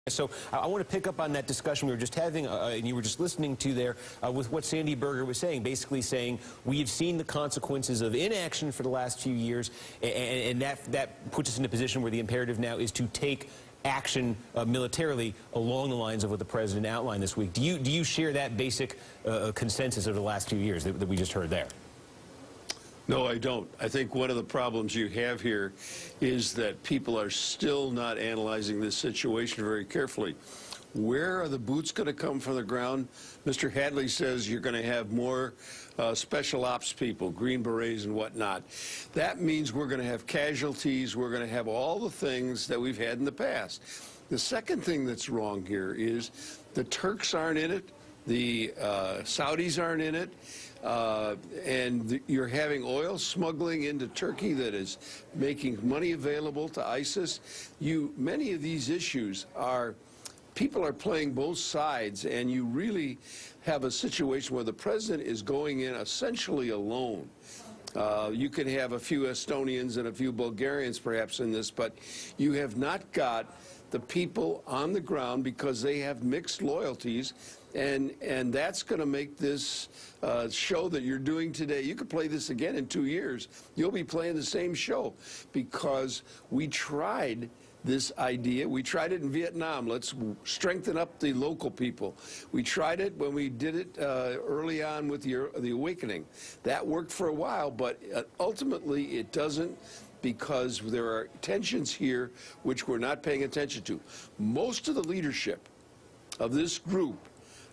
So I want to pick up on that discussion we were just having, and you were just listening to there, with what Sandy Berger was saying, basically saying we've seen the consequences of inaction for the last few years, and that puts us in a position where the imperative now is to take action militarily along the lines of what the president outlined this week. Do you share that basic consensus of the last few years that we just heard there? No, I don't. I think one of the problems you have here is that people are still not analyzing this situation very carefully. Where are the boots going to come from the ground? Mr. Hadley says you're going to have more special ops people, Green Berets and whatnot. That means we're going to have casualties. We're going to have all the things that we've had in the past. The second thing that's wrong here is the Turks aren't in it. The Saudis aren't in it. And you're having oil smuggling into Turkey that is making money available to ISIS. Many of these issues are, people are playing both sides, and you really have a situation where the president is going in essentially alone. You can have a few Estonians and a few Bulgarians perhaps in this, but you have not got the people on the ground because they have mixed loyalties, and that's going to make this show that you're doing today. You could play this again in 2 years. You'll be playing the same show because we tried this idea. We tried it in Vietnam. Let's strengthen up the local people. We tried it when we did it early on with the awakening. That worked for a while, but ultimately it doesn't, because there are tensions here which we're not paying attention to. Most of the leadership of this group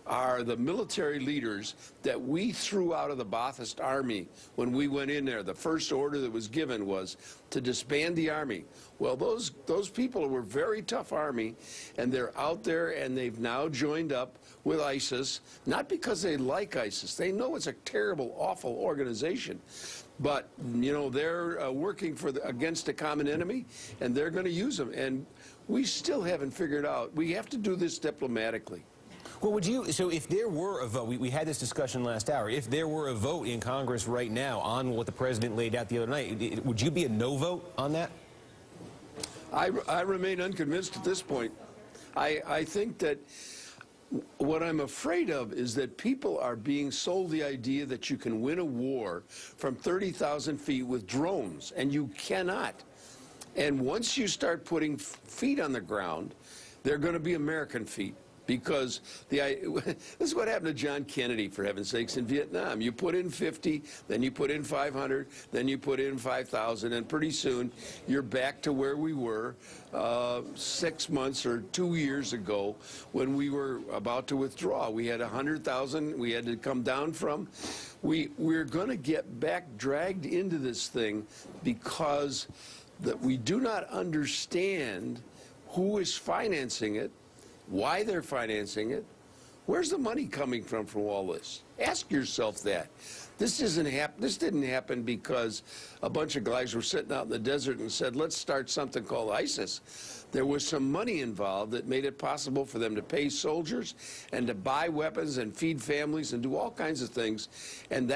are the military leaders that we threw out of the Ba'athist army when we went in there. The first order that was given was to disband the army. Well, those people were very tough army, and they're out there, and they've now joined up with ISIS, not because they like ISIS. They know it's a terrible, awful organization. But, you know, they're working against a common enemy, and they're going to use them. And we still haven't figured out. We have to do this diplomatically. Well, so if there were a vote, we had this discussion last hour, if there were a vote in Congress right now on what the president laid out the other night, would you be a no vote on that? I remain unconvinced at this point. I think that what I'm afraid of is that people are being sold the idea that you can win a war from 30,000 feet with drones, and you cannot. And once you start putting feet on the ground, they're going to be American feet. Because this is what happened to John Kennedy, for heaven's sakes, in Vietnam. You put in 50, then you put in 500, then you put in 5,000, and pretty soon you're back to where we were 6 months or 2 years ago when we were about to withdraw. We had 100,000 we had to come down from. We're going to get back dragged into this thing because we do not understand who is financing it, why they're financing it. Where's the money coming from all this? Ask yourself that. This didn't happen because a bunch of guys were sitting out in the desert and said, let's start something called ISIS. There was some money involved that made it possible for them to pay soldiers and to buy weapons and feed families and do all kinds of things. And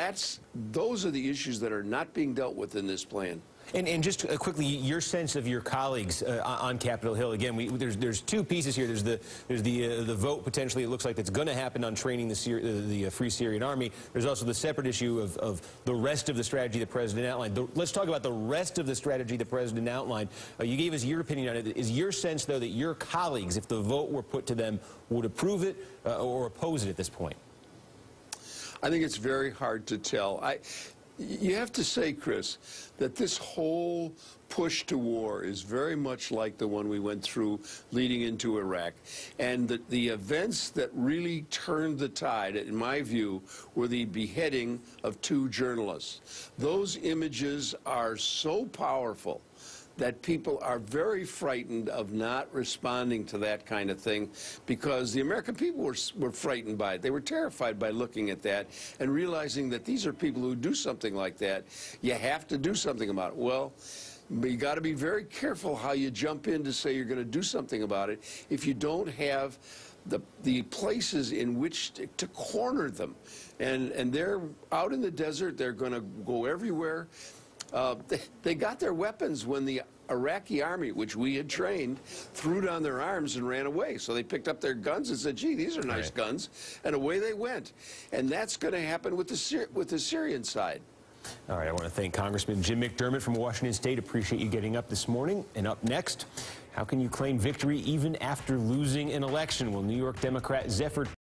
those are the issues that are not being dealt with in this plan. And just quickly, your sense of your colleagues on Capitol Hill. Again, there's two pieces here. There's the vote potentially. It looks like that's going to happen on training the Free Syrian Army. There's also the separate issue of the rest of the strategy the president outlined. Let's talk about the rest of the strategy the president outlined. You gave us your opinion on it. Is your sense, though, that your colleagues, if the vote were put to them, would approve it or oppose it at this point? I think it's very hard to tell. You have to say, Chris, that this whole push to war is very much like the one we went through leading into Iraq. And the events that really turned the tide, in my view, were the beheading of 2 journalists. Those images are so powerful that people are very frightened of not responding to that kind of thing, because the American people were frightened by it. They were terrified by looking at that and realizing that these are people who do something like that. You have to do something about it. Well, you got to be very careful how you jump in to say you're going to do something about it if you don't have the places in which to corner them. And they're out in the desert. They're going to go everywhere. They got their weapons when the Iraqi army, which we had trained, threw down their arms and ran away. So they picked up their guns and said, gee, these are nice guns, and away they went. And that's going to happen with the Syrian side. All right, I want to thank Congressman Jim McDermott from Washington State. Appreciate you getting up this morning. And up next, how can you claim victory even after losing an election? Well, New York Democrat Zephyr